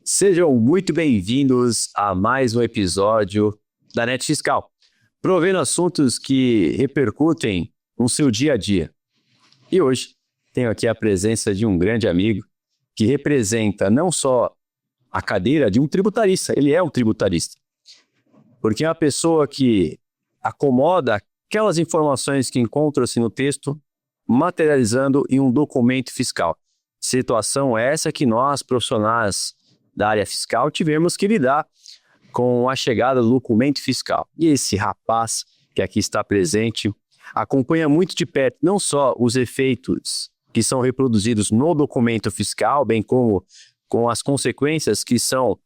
Sejam muito bem-vindos a mais um episódio da Net Fiscal, provendo assuntos que repercutem no seu dia a dia. E hoje tenho aqui a presença de um grande amigo que representa não só a cadeira de um tributarista, ele é um tributarista, porque é uma pessoa que acomoda aquelas informações que encontram-se no texto, materializando em um documento fiscal. Situação essa que nós, profissionais da área fiscal, tivemos que lidar com a chegada do documento fiscal. E esse rapaz que aqui está presente acompanha muito de perto não só os efeitos que são reproduzidos no documento fiscal, bem como com as consequências que são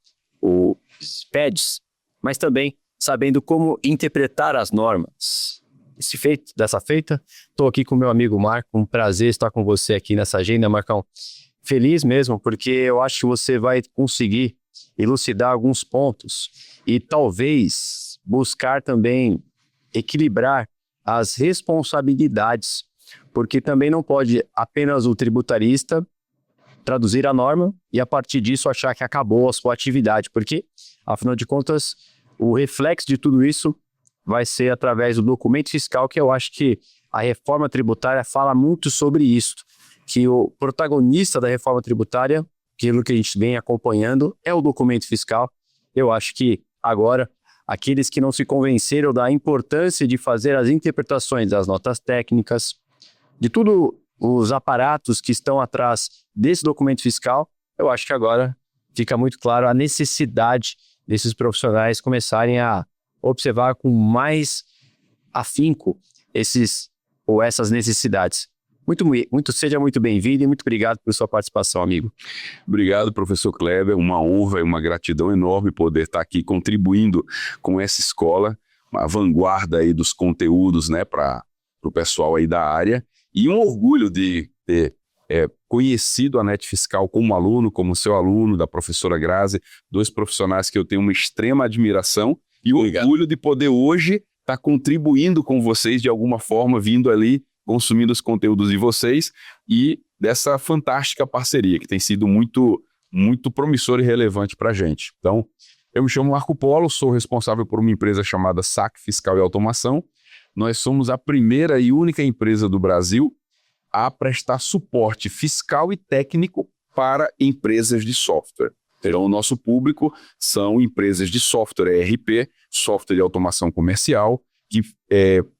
os PEDs, mas também sabendo como interpretar as normas. Dessa feita, estou aqui com o meu amigo Marco, um prazer estar com você aqui nessa agenda, Marcão. Feliz mesmo, porque eu acho que você vai conseguir elucidar alguns pontos e talvez buscar também equilibrar as responsabilidades, porque também não pode apenas o tributarista traduzir a norma e a partir disso achar que acabou a sua atividade, porque, afinal de contas, o reflexo de tudo isso vai ser através do documento fiscal, que eu acho que a reforma tributária fala muito sobre isso, que o protagonista da reforma tributária, aquilo que a gente vem acompanhando, é o documento fiscal. Eu acho que agora, aqueles que não se convenceram da importância de fazer as interpretações das notas técnicas, de todos os aparatos que estão atrás desse documento fiscal, eu acho que agora fica muito claro a necessidade desses profissionais começarem a observar com mais afinco essas necessidades. Seja muito bem-vindo e muito obrigado por sua participação, amigo. Obrigado, professor Kleber. Uma honra e uma gratidão enorme poder estar aqui contribuindo com essa escola, uma vanguarda aí dos conteúdos, né, para o pessoal aí da área. E um orgulho de ter conhecido a Net Fiscal como aluno, como seu aluno, da professora Grazi, dois profissionais que eu tenho uma extrema admiração e o orgulho de poder hoje estar contribuindo com vocês de alguma forma, vindo ali, consumindo os conteúdos de vocês e dessa fantástica parceria que tem sido muito, muito promissora e relevante para a gente. Então, eu me chamo Marco Polo, sou responsável por uma empresa chamada SAC Fiscal e Automação. Nós somos a primeira e única empresa do Brasil a prestar suporte fiscal e técnico para empresas de software. Então, o nosso público são empresas de software ERP, software de automação comercial, que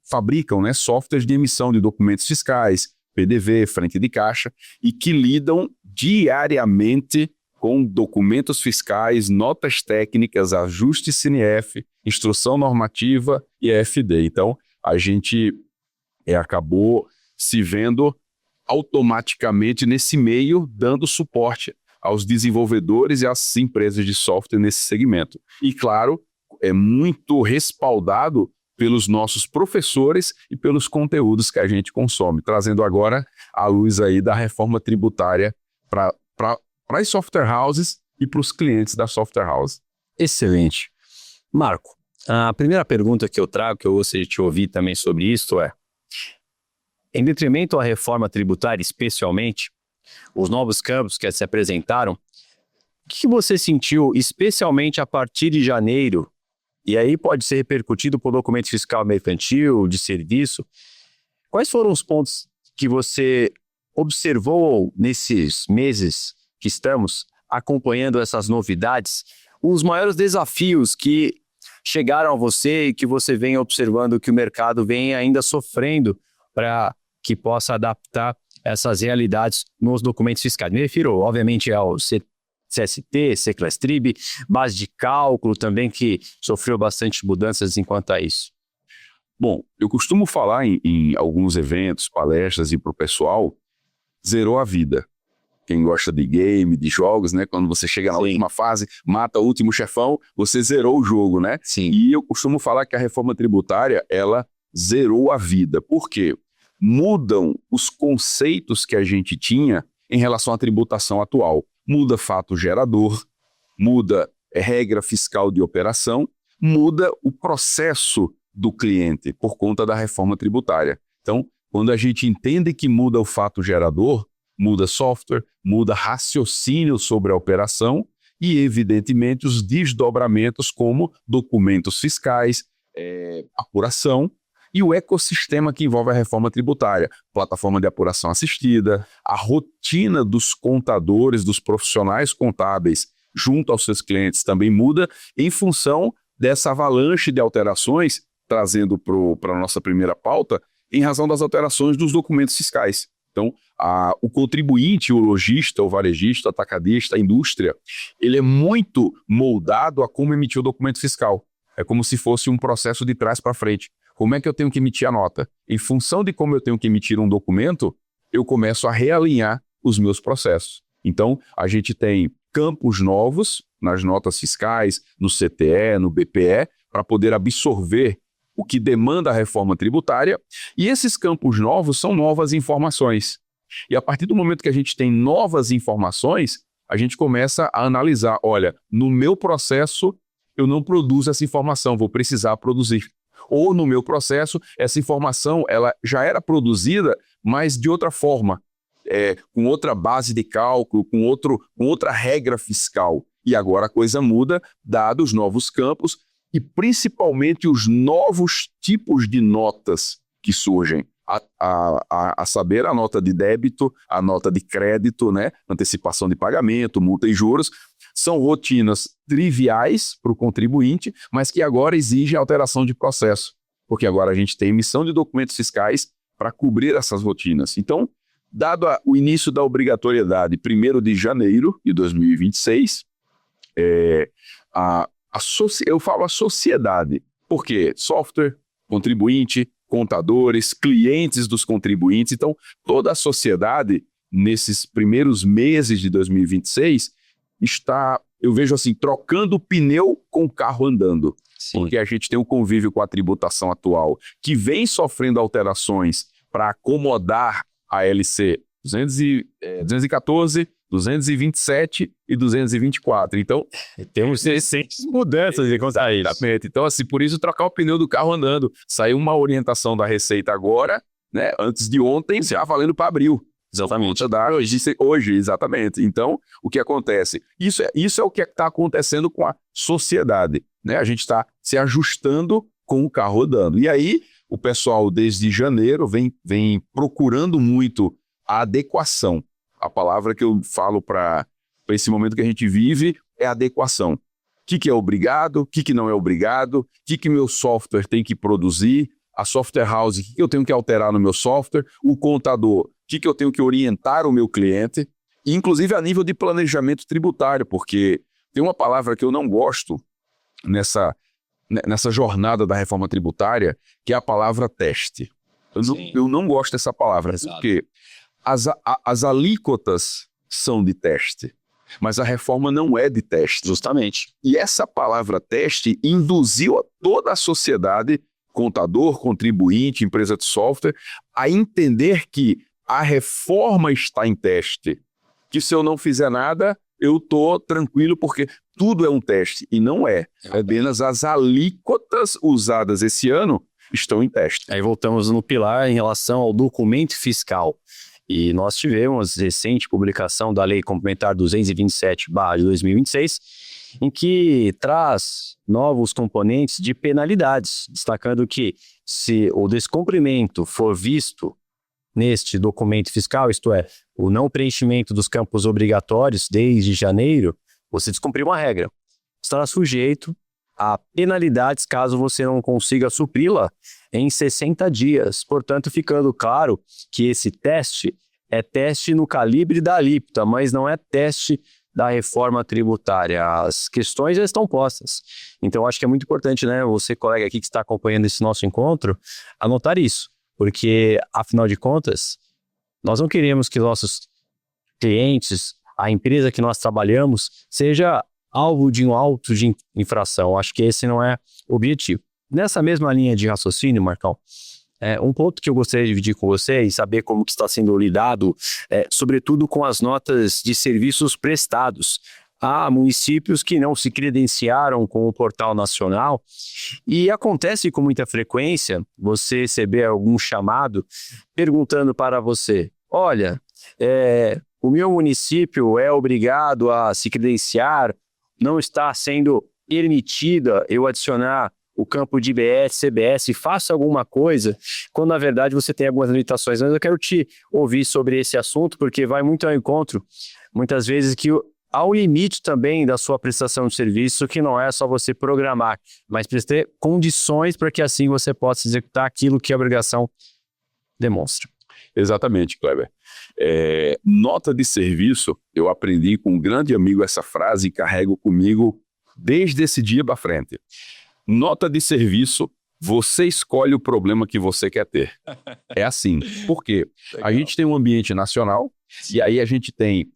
fabricam, né, softwares de emissão de documentos fiscais, PDV, frente de caixa, e que lidam diariamente com documentos fiscais, notas técnicas, ajustes CNF, instrução normativa e EFD. Então, a gente acabou se vendo automaticamente nesse meio, dando suporte aos desenvolvedores e às empresas de software nesse segmento. E, claro, é muito respaldado pelos nossos professores e pelos conteúdos que a gente consome, trazendo agora a luz aí da reforma tributária para as software houses e para os clientes da software house. Excelente. Marco, a primeira pergunta que eu trago, que eu gostaria de te ouvir também sobre isso é, em detrimento à reforma tributária, especialmente, os novos campos que se apresentaram, o que você sentiu, especialmente a partir de janeiro, e aí pode ser repercutido por documento fiscal mercantil, de serviço, quais foram os pontos que você observou nesses meses que estamos acompanhando essas novidades, os maiores desafios que chegaram a você e que você vem observando que o mercado vem ainda sofrendo para que possa adaptar essas realidades nos documentos fiscais? Me refiro, obviamente, ao CST, Seclastrib, base de cálculo também, que sofreu bastante mudanças enquanto a isso. Bom, eu costumo falar em alguns eventos, palestras e para o pessoal, zerou a vida. Quem gosta de game, de jogos, né? Quando você chega na última fase, mata o último chefão, você zerou o jogo, né? Sim. E eu costumo falar que a reforma tributária, ela zerou a vida. Por quê? Mudam os conceitos que a gente tinha em relação à tributação atual. Muda fato gerador, muda regra fiscal de operação, muda o processo do cliente por conta da reforma tributária. Então, quando a gente entende que muda o fato gerador, muda software, muda raciocínio sobre a operação e, evidentemente, os desdobramentos como documentos fiscais, apuração e o ecossistema que envolve a reforma tributária, plataforma de apuração assistida, a rotina dos contadores, dos profissionais contábeis junto aos seus clientes também muda em função dessa avalanche de alterações, trazendo para a nossa primeira pauta, em razão das alterações dos documentos fiscais. Então, o contribuinte, o lojista, o varejista, o atacadista, a indústria, ele é muito moldado a como emitir o documento fiscal. É como se fosse um processo de trás para frente. Como é que eu tenho que emitir a nota? Em função de como eu tenho que emitir um documento, eu começo a realinhar os meus processos. Então, a gente tem campos novos nas notas fiscais, no CTE, no BPE, para poder absorver o que demanda a reforma tributária, e esses campos novos são novas informações. E a partir do momento que a gente tem novas informações, a gente começa a analisar, olha, no meu processo eu não produzo essa informação, vou precisar produzir. Ou no meu processo, essa informação ela já era produzida, mas de outra forma, com outra base de cálculo, com outra regra fiscal. E agora a coisa muda, dados novos campos, e principalmente os novos tipos de notas que surgem, a saber, a nota de débito, a nota de crédito, né? Antecipação de pagamento, multa e juros, são rotinas triviais para o contribuinte, mas que agora exigem alteração de processo, porque agora a gente tem emissão de documentos fiscais para cobrir essas rotinas. Então, dado o início da obrigatoriedade 1º de janeiro de 2026, eu falo a sociedade, porque software, contribuinte, contadores, clientes dos contribuintes, então toda a sociedade, nesses primeiros meses de 2026, está, eu vejo assim, trocando o pneu com o carro andando. Sim. Porque a gente tem um convívio com a tributação atual, que vem sofrendo alterações para acomodar a LC 214, 227 e 224. Então, temos recentes mudanças de conta isso. Então, assim, por isso trocar o pneu do carro andando. Saiu uma orientação da Receita agora, né? Antes de ontem, já valendo para abril. Exatamente. Hoje, exatamente. Então, o que acontece? Isso é o que está acontecendo com a sociedade, né? A gente está se ajustando com o carro andando. E aí, o pessoal, desde janeiro, vem procurando muito a adequação. A palavra que eu falo para esse momento que a gente vive é adequação. O que é obrigado, o que não é obrigado, o que meu software tem que produzir, a software house, o que eu tenho que alterar no meu software, o contador, o que eu tenho que orientar o meu cliente, inclusive a nível de planejamento tributário, porque tem uma palavra que eu não gosto nessa jornada da reforma tributária, que é a palavra teste. Eu não gosto dessa palavra, porque as alíquotas são de teste, mas a reforma não é de teste. Justamente. E essa palavra teste induziu a toda a sociedade, contador, contribuinte, empresa de software, a entender que a reforma está em teste, que se eu não fizer nada, eu estou tranquilo porque tudo é um teste, e não é. Apenas as alíquotas usadas esse ano estão em teste. Aí voltamos no pilar em relação ao documento fiscal. E nós tivemos recente publicação da Lei Complementar 227/2026, em que traz novos componentes de penalidades, destacando que se o descumprimento for visto neste documento fiscal, isto é, o não preenchimento dos campos obrigatórios desde janeiro, você descumpriu uma regra. Estará sujeito a penalidades caso você não consiga supri-la em 60 dias. Portanto, ficando claro que esse teste é teste no calibre da alíquota, mas não é teste da reforma tributária. As questões já estão postas. Então, acho que é muito importante, né, você, colega aqui que está acompanhando esse nosso encontro, anotar isso. Porque, afinal de contas, nós não queremos que nossos clientes, a empresa que nós trabalhamos, seja alvo de um auto de infração. Acho que esse não é o objetivo. Nessa mesma linha de raciocínio, Marcão, um ponto que eu gostaria de dividir com você e saber como que está sendo lidado, sobretudo com as notas de serviços prestados. Há municípios que não se credenciaram com o Portal Nacional e acontece com muita frequência você receber algum chamado perguntando para você, olha, o meu município é obrigado a se credenciar não está sendo permitida eu adicionar o campo de IBS, CBS, faça alguma coisa, quando na verdade você tem algumas limitações. Mas eu quero te ouvir sobre esse assunto, porque vai muito ao encontro, muitas vezes, que há um limite também da sua prestação de serviço, que não é só você programar, mas precisa ter condições para que assim você possa executar aquilo que a obrigação demonstra. Exatamente, Kleber. Nota de serviço, eu aprendi com um grande amigo essa frase e carrego comigo desde esse dia para frente. Nota de serviço, você escolhe o problema que você quer ter. É assim. Por quê? A gente tem um ambiente nacional e aí a gente tem,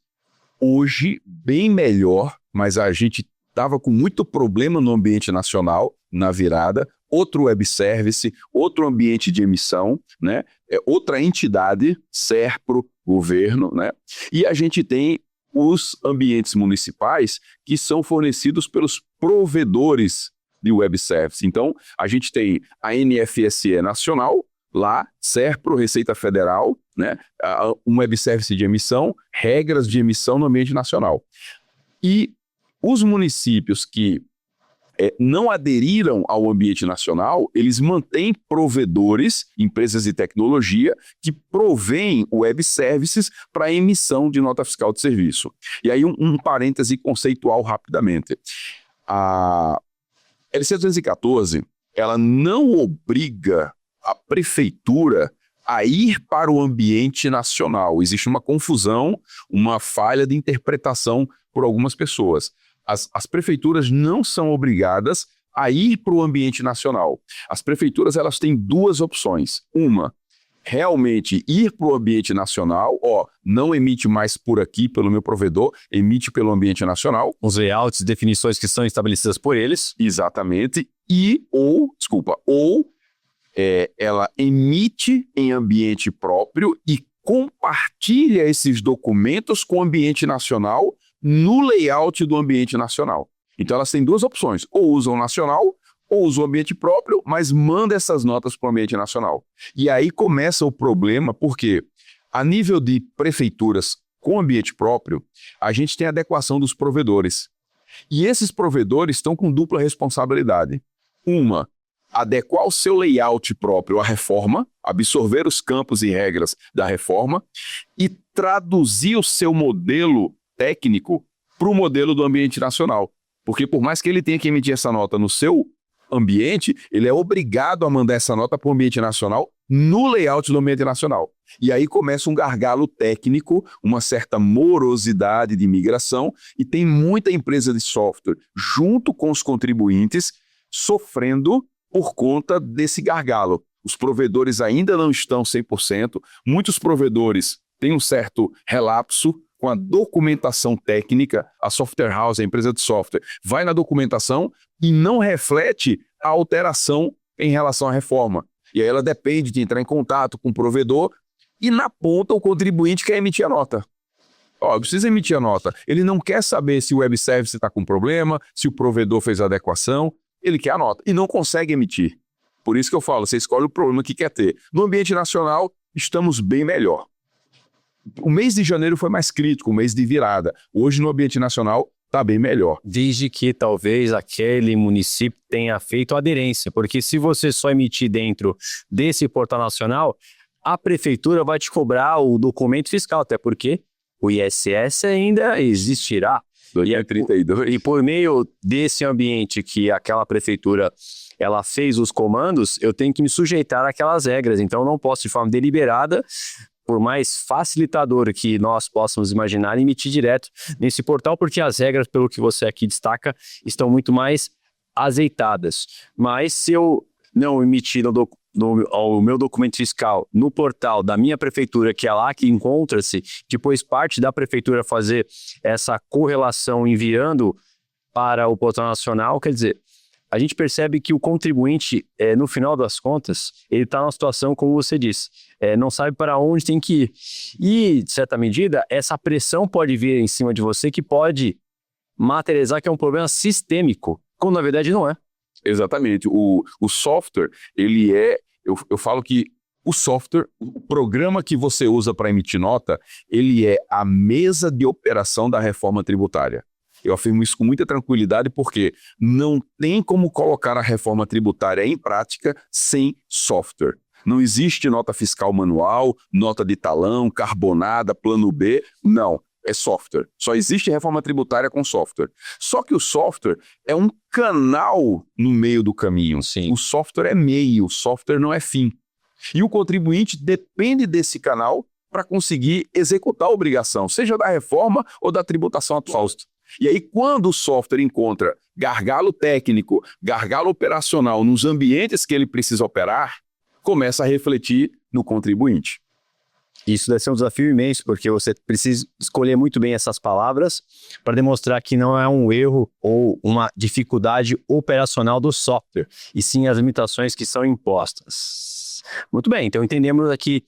hoje, bem melhor, mas a gente estava com muito problema no ambiente nacional, na virada, outro web service, outro ambiente de emissão, né? Outra entidade, SERPRO, governo, né? E a gente tem os ambientes municipais que são fornecidos pelos provedores de web service. Então, a gente tem a NFSE nacional, lá, SERPRO, Receita Federal, né? Um web service de emissão, regras de emissão no ambiente nacional. E os municípios que não aderiram ao ambiente nacional, eles mantêm provedores, empresas de tecnologia, que provêm web services para emissão de nota fiscal de serviço. E aí um parêntese conceitual rapidamente. A LC 214, ela não obriga a prefeitura a ir para o ambiente nacional. Existe uma confusão, uma falha de interpretação por algumas pessoas. As prefeituras não são obrigadas a ir para o ambiente nacional. As prefeituras, elas têm duas opções. Uma, realmente ir para o ambiente nacional, não emite mais por aqui pelo meu provedor, emite pelo ambiente nacional. Os layouts, definições que são estabelecidas por eles. Exatamente. Ela emite em ambiente próprio e compartilha esses documentos com o ambiente nacional no layout do ambiente nacional. Então elas têm duas opções, ou usam o nacional, ou usam o ambiente próprio, mas manda essas notas para o ambiente nacional. E aí começa o problema, porque a nível de prefeituras com ambiente próprio, a gente tem a adequação dos provedores. E esses provedores estão com dupla responsabilidade. Uma, adequar o seu layout próprio à reforma, absorver os campos e regras da reforma e traduzir o seu modelo técnico para o modelo do ambiente nacional. Porque por mais que ele tenha que emitir essa nota no seu ambiente, ele é obrigado a mandar essa nota para o ambiente nacional no layout do ambiente nacional. E aí começa um gargalo técnico, uma certa morosidade de migração, e tem muita empresa de software junto com os contribuintes sofrendo por conta desse gargalo. Os provedores ainda não estão 100%, muitos provedores têm um certo relapso com a documentação técnica. A software house, a empresa de software, vai na documentação e não reflete a alteração em relação à reforma. E aí ela depende de entrar em contato com o provedor e na ponta o contribuinte quer emitir a nota. Precisa emitir a nota. Ele não quer saber se o web service está com problema, se o provedor fez a adequação, ele quer a nota e não consegue emitir. Por isso que eu falo, você escolhe o problema que quer ter. No ambiente nacional, estamos bem melhor. O mês de janeiro foi mais crítico, o mês de virada. Hoje, no ambiente nacional, está bem melhor. Desde que talvez aquele município tenha feito aderência, porque se você só emitir dentro desse portal nacional, a prefeitura vai te cobrar o documento fiscal, até porque o ISS ainda existirá. 2032. E por meio desse ambiente que aquela prefeitura ela fez os comandos, eu tenho que me sujeitar àquelas regras. Então, eu não posso, de forma deliberada, por mais facilitador que nós possamos imaginar, emitir direto nesse portal, porque as regras, pelo que você aqui destaca, estão muito mais azeitadas. Mas se eu não emitir o meu documento fiscal no portal da minha prefeitura, que é lá que encontra-se, depois parte da prefeitura fazer essa correlação enviando para o portal nacional, quer dizer, a gente percebe que o contribuinte, no final das contas, ele está numa situação, como você disse, não sabe para onde tem que ir. E, de certa medida, essa pressão pode vir em cima de você que pode materializar que é um problema sistêmico, quando na verdade não é. Exatamente. O software, ele é... Eu falo que o software, o programa que você usa para emitir nota, ele é a mesa de operação da reforma tributária. Eu afirmo isso com muita tranquilidade porque não tem como colocar a reforma tributária em prática sem software. Não existe nota fiscal manual, nota de talão, carbonada, plano B, não. É software. Só existe reforma tributária com software. Só que o software é um canal no meio do caminho. Sim. O software é meio, o software não é fim. E o contribuinte depende desse canal para conseguir executar a obrigação, seja da reforma ou da tributação atual. E aí, quando o software encontra gargalo técnico, gargalo operacional nos ambientes que ele precisa operar, começa a refletir no contribuinte. Isso deve ser um desafio imenso, porque você precisa escolher muito bem essas palavras para demonstrar que não é um erro ou uma dificuldade operacional do software, e sim as limitações que são impostas. Muito bem, então entendemos aqui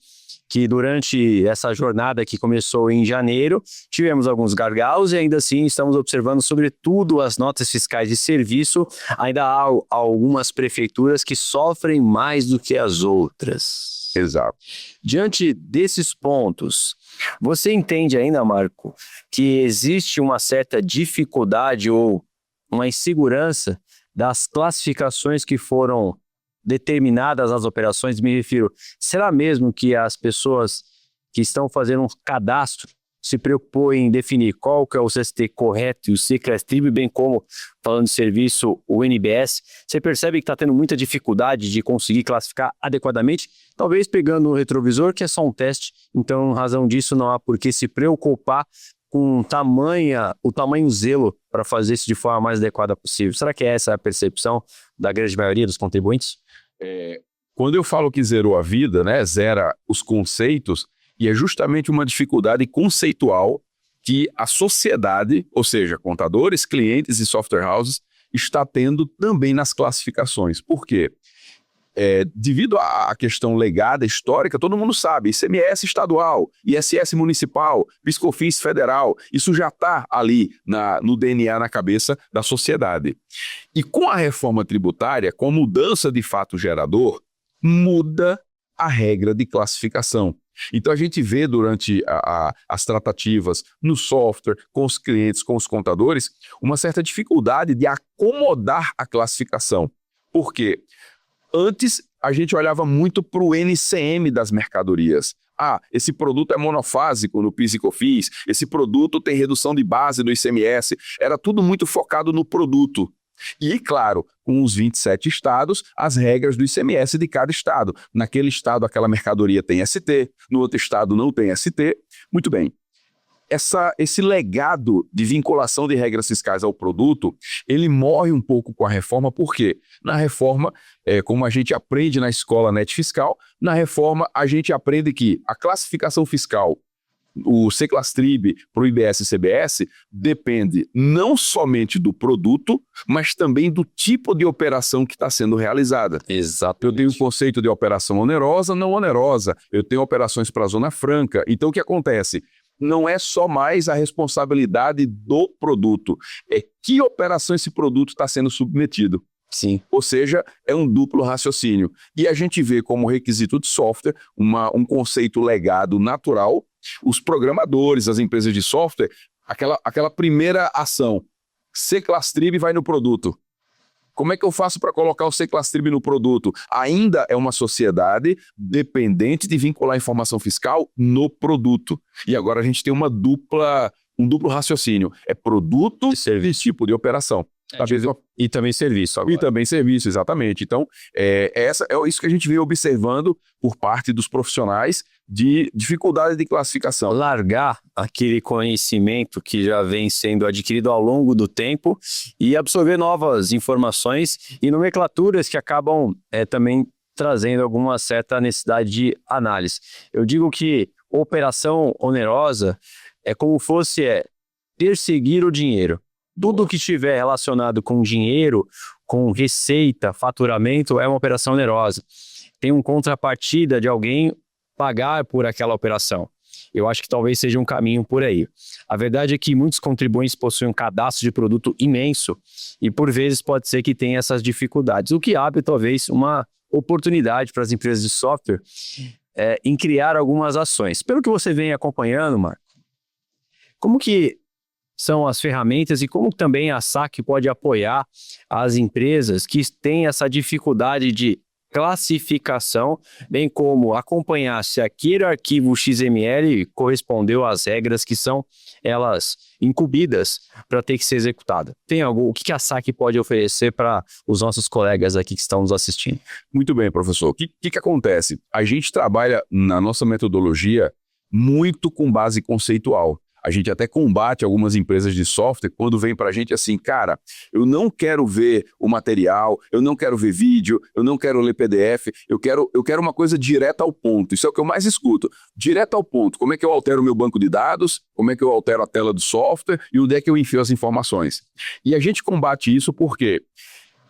que durante essa jornada que começou em janeiro, tivemos alguns gargalos e ainda assim estamos observando sobretudo as notas fiscais de serviço. Ainda há algumas prefeituras que sofrem mais do que as outras. Exato. Diante desses pontos, você entende ainda, Marco, que existe uma certa dificuldade ou uma insegurança das classificações que foram determinadas as operações? Me refiro, será mesmo que as pessoas que estão fazendo um cadastro se preocupou em definir qual que é o CST correto e o CCLAS-TRIB, bem como, falando de serviço, o NBS? Você percebe que está tendo muita dificuldade de conseguir classificar adequadamente? Talvez pegando o retrovisor, que é só um teste, então, em razão disso, não há por que se preocupar com o tamanho zelo para fazer isso de forma mais adequada possível. Será que essa é a percepção da grande maioria dos contribuintes? Quando eu falo que zerou a vida, né, zera os conceitos, e é justamente uma dificuldade conceitual que a sociedade, ou seja, contadores, clientes e software houses, está tendo também nas classificações. Por quê? Devido à questão legada, histórica, todo mundo sabe, ICMS estadual, ISS municipal, PIS/COFINS federal, isso já está ali no DNA, na cabeça da sociedade. E com a reforma tributária, com a mudança de fato gerador, muda a regra de classificação. Então a gente vê durante as tratativas no software, com os clientes, com os contadores, uma certa dificuldade de acomodar a classificação. Por quê? Antes, a gente olhava muito para o NCM das mercadorias. Esse produto é monofásico no PIS e COFINS, esse produto tem redução de base no ICMS. Era tudo muito focado no produto. E, claro, com os 27 estados, as regras do ICMS de cada estado. Naquele estado, aquela mercadoria tem ST, no outro estado não tem ST. Muito bem. Esse legado de vinculação de regras fiscais ao produto, ele morre um pouco com a reforma. Por quê? Na reforma, como a gente aprende na escola NET Fiscal, na reforma a gente aprende que a classificação fiscal, o CCLAS-TRIB para o IBS e CBS, depende não somente do produto, mas também do tipo de operação que está sendo realizada. Exato. Eu tenho um conceito de operação onerosa, não onerosa. Eu tenho operações para a Zona Franca. Então, o que acontece? Não é só mais a responsabilidade do produto, é que operação esse produto está sendo submetido. Sim. Ou seja, é um duplo raciocínio. E a gente vê como requisito de software um conceito legado natural. Os programadores, as empresas de software, aquela primeira ação, CCLAS-TRIB vai no produto. Como é que eu faço para colocar o CCLAS-TRIB no produto? Ainda é uma sociedade dependente de vincular informação fiscal no produto. E agora a gente tem um duplo raciocínio. É produto e tipo de operação. E também serviço agora. E também serviço, exatamente. Então, é isso que a gente vem observando por parte dos profissionais de dificuldade de classificação. Largar aquele conhecimento que já vem sendo adquirido ao longo do tempo e absorver novas informações e nomenclaturas que acabam também trazendo alguma certa necessidade de análise. Eu digo que operação onerosa é como fosse perseguir o dinheiro. Tudo que estiver relacionado com dinheiro, com receita, faturamento, é uma operação onerosa. Tem uma contrapartida de alguém pagar por aquela operação. Eu acho que talvez seja um caminho por aí. A verdade é que muitos contribuintes possuem um cadastro de produto imenso e, por vezes, pode ser que tenha essas dificuldades, o que abre, talvez, uma oportunidade para as empresas de software em criar algumas ações. Pelo que você vem acompanhando, Marco, como que são as ferramentas e como também a SAC pode apoiar as empresas que têm essa dificuldade de classificação, bem como acompanhar se aquele arquivo XML correspondeu às regras que são elas incumbidas para ter que ser executada. Tem algo, o que a SAC pode oferecer para os nossos colegas aqui que estão nos assistindo? Muito bem, professor. O que acontece? A gente trabalha na nossa metodologia muito com base conceitual. A gente até combate algumas empresas de software quando vem para a gente assim, cara, eu não quero ver o material, eu não quero ver vídeo, eu não quero ler PDF, eu quero uma coisa direta ao ponto. Isso é o que eu mais escuto. Direto ao ponto. Como é que eu altero o meu banco de dados? Como é que eu altero a tela do software? E onde é que eu enfio as informações? E a gente combate isso porque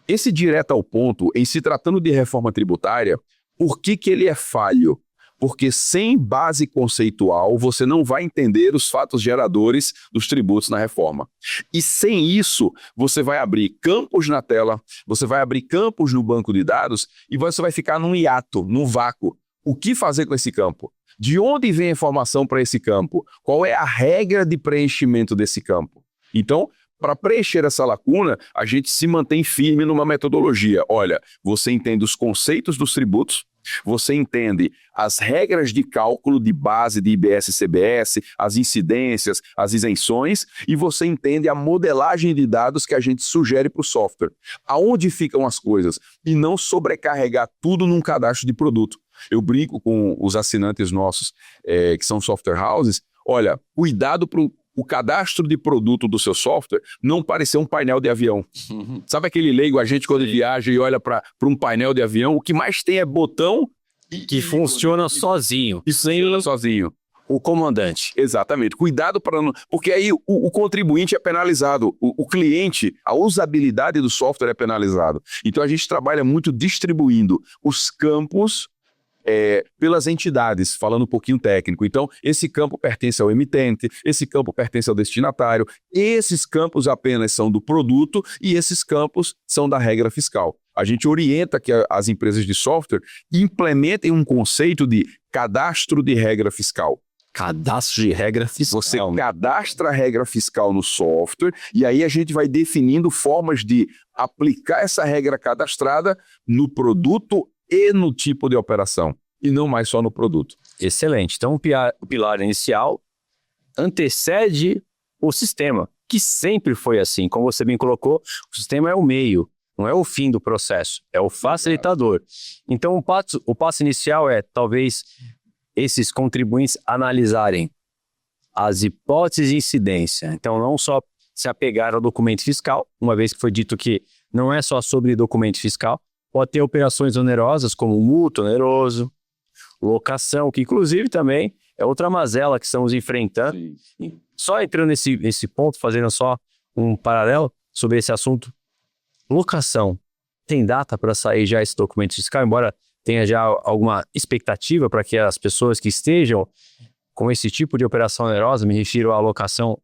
esse direto ao ponto, em se tratando de reforma tributária, por que ele é falho? Porque sem base conceitual, você não vai entender os fatos geradores dos tributos na reforma. E sem isso, você vai abrir campos na tela, você vai abrir campos no banco de dados e você vai ficar num hiato, num vácuo. O que fazer com esse campo? De onde vem a informação para esse campo? Qual é a regra de preenchimento desse campo? Então, para preencher essa lacuna, a gente se mantém firme numa metodologia. Olha, você entende os conceitos dos tributos, você entende as regras de cálculo de base de IBS e CBS, as incidências, as isenções, e você entende a modelagem de dados que a gente sugere para o software. Aonde ficam as coisas? E não sobrecarregar tudo num cadastro de produto. Eu brinco com os assinantes nossos, que são software houses, olha, cuidado para o cadastro de produto do seu software não parecer um painel de avião. Sabe aquele leigo, a gente quando viaja e olha para um painel de avião, o que mais tem é botão que funciona sozinho. Isso funciona sozinho. O comandante. Exatamente. Cuidado para não... Porque aí o contribuinte é penalizado. O cliente, a usabilidade do software é penalizado. Então a gente trabalha muito distribuindo os campos pelas entidades, falando um pouquinho técnico. Então, esse campo pertence ao emitente, esse campo pertence ao destinatário, esses campos apenas são do produto e esses campos são da regra fiscal. A gente orienta que as empresas de software implementem um conceito de cadastro de regra fiscal. Cadastro de regra fiscal. Você cadastra a regra fiscal no software e aí a gente vai definindo formas de aplicar essa regra cadastrada no produto e no tipo de operação, e não mais só no produto. Excelente. Então, o pilar inicial antecede o sistema, que sempre foi assim. Como você bem colocou, o sistema é o meio, não é o fim do processo, é o facilitador. Então, o passo inicial é, talvez, esses contribuintes analisarem as hipóteses de incidência. Então, não só se apegar ao documento fiscal, uma vez que foi dito que não é só sobre documento fiscal, pode ter operações onerosas, como multa oneroso, locação, que inclusive também é outra mazela que estamos enfrentando. Sim. Só entrando nesse ponto, fazendo só um paralelo sobre esse assunto, locação. Tem data para sair já esse documento fiscal, embora tenha já alguma expectativa para que as pessoas que estejam com esse tipo de operação onerosa, me refiro à locação,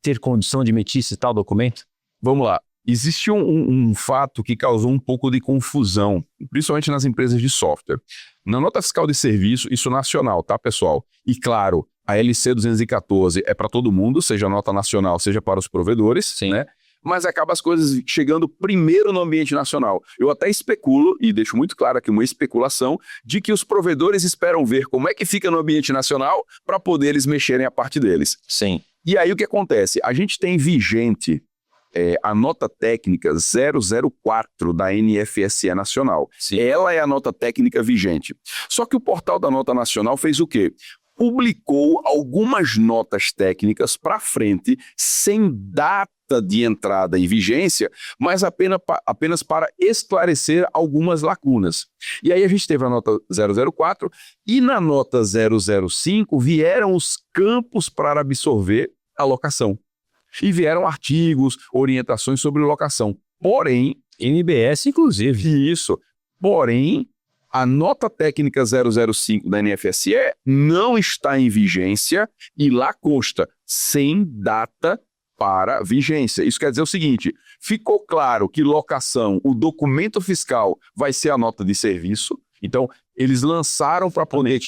ter condição de emitir esse tal documento? Vamos lá. Existe um fato que causou um pouco de confusão, principalmente nas empresas de software. Na nota fiscal de serviço, isso nacional, tá, pessoal? E claro, a LC 214 é para todo mundo, seja nota nacional, seja para os provedores, sim, né? Mas acaba as coisas chegando primeiro no ambiente nacional. Eu até especulo, e deixo muito claro aqui uma especulação, de que os provedores esperam ver como é que fica no ambiente nacional para poder eles mexerem a parte deles. Sim. E aí o que acontece? A gente tem vigente a nota técnica 004 da NFSE Nacional. Sim. Ela é a nota técnica vigente. Só que o portal da Nota Nacional fez o quê? Publicou algumas notas técnicas para frente, sem data de entrada em vigência, mas apenas para esclarecer algumas lacunas. E aí a gente teve a nota 004 e na nota 005 vieram os campos para absorver a locação. E vieram artigos, orientações sobre locação. Porém, NBS inclusive. Isso. Porém, a nota técnica 005 da NFSE não está em vigência e lá consta sem data para vigência. Isso quer dizer o seguinte, ficou claro que locação, o documento fiscal vai ser a nota de serviço. Então, eles lançaram para poder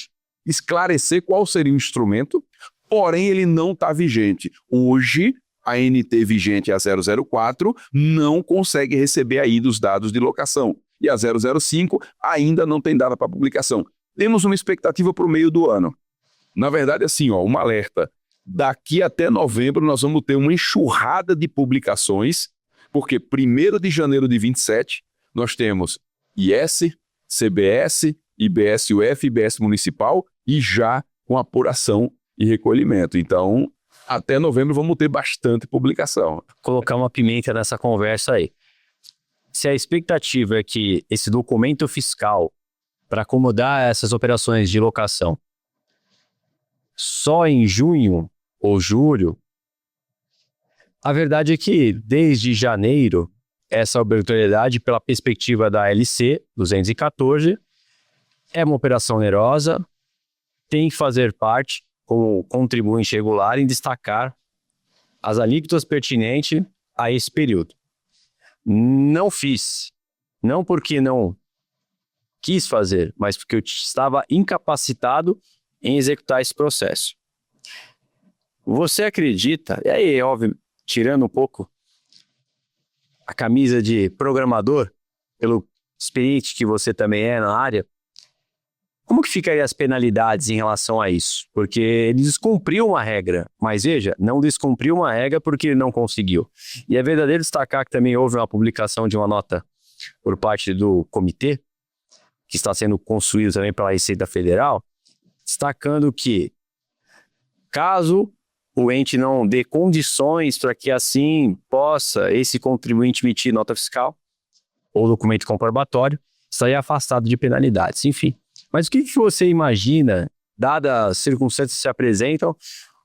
esclarecer qual seria o instrumento, porém ele não está vigente. Hoje, A ANT vigente é a 004, não consegue receber ainda os dados de locação. E a 005 ainda não tem data para publicação. Temos uma expectativa para o meio do ano. Na verdade, assim, um alerta. Daqui até novembro nós vamos ter uma enxurrada de publicações, porque 1º de janeiro de 27 nós temos IS, CBS, IBS-UF, IBS Municipal e já com apuração e recolhimento. Então, até novembro vamos ter bastante publicação. Colocar uma pimenta nessa conversa aí. Se a expectativa é que esse documento fiscal para acomodar essas operações de locação só em junho ou julho, a verdade é que desde janeiro essa obrigatoriedade pela perspectiva da LC 214 é uma operação onerosa, tem que fazer parte como contribuinte regular em destacar as alíquotas pertinentes a esse período. Não fiz, não porque não quis fazer, mas porque eu estava incapacitado em executar esse processo. Você acredita, e aí, óbvio, tirando um pouco a camisa de programador, pelo experiente que você também é na área, como que ficariam as penalidades em relação a isso? Porque ele descumpriu uma regra, mas veja, não descumpriu uma regra porque ele não conseguiu. E é verdadeiro destacar que também houve uma publicação de uma nota por parte do comitê, que está sendo construído também pela Receita Federal, destacando que, caso o ente não dê condições para que assim possa esse contribuinte emitir nota fiscal ou documento comprobatório, estaria afastado de penalidades, enfim. Mas o que você imagina, dadas as circunstâncias que se apresentam,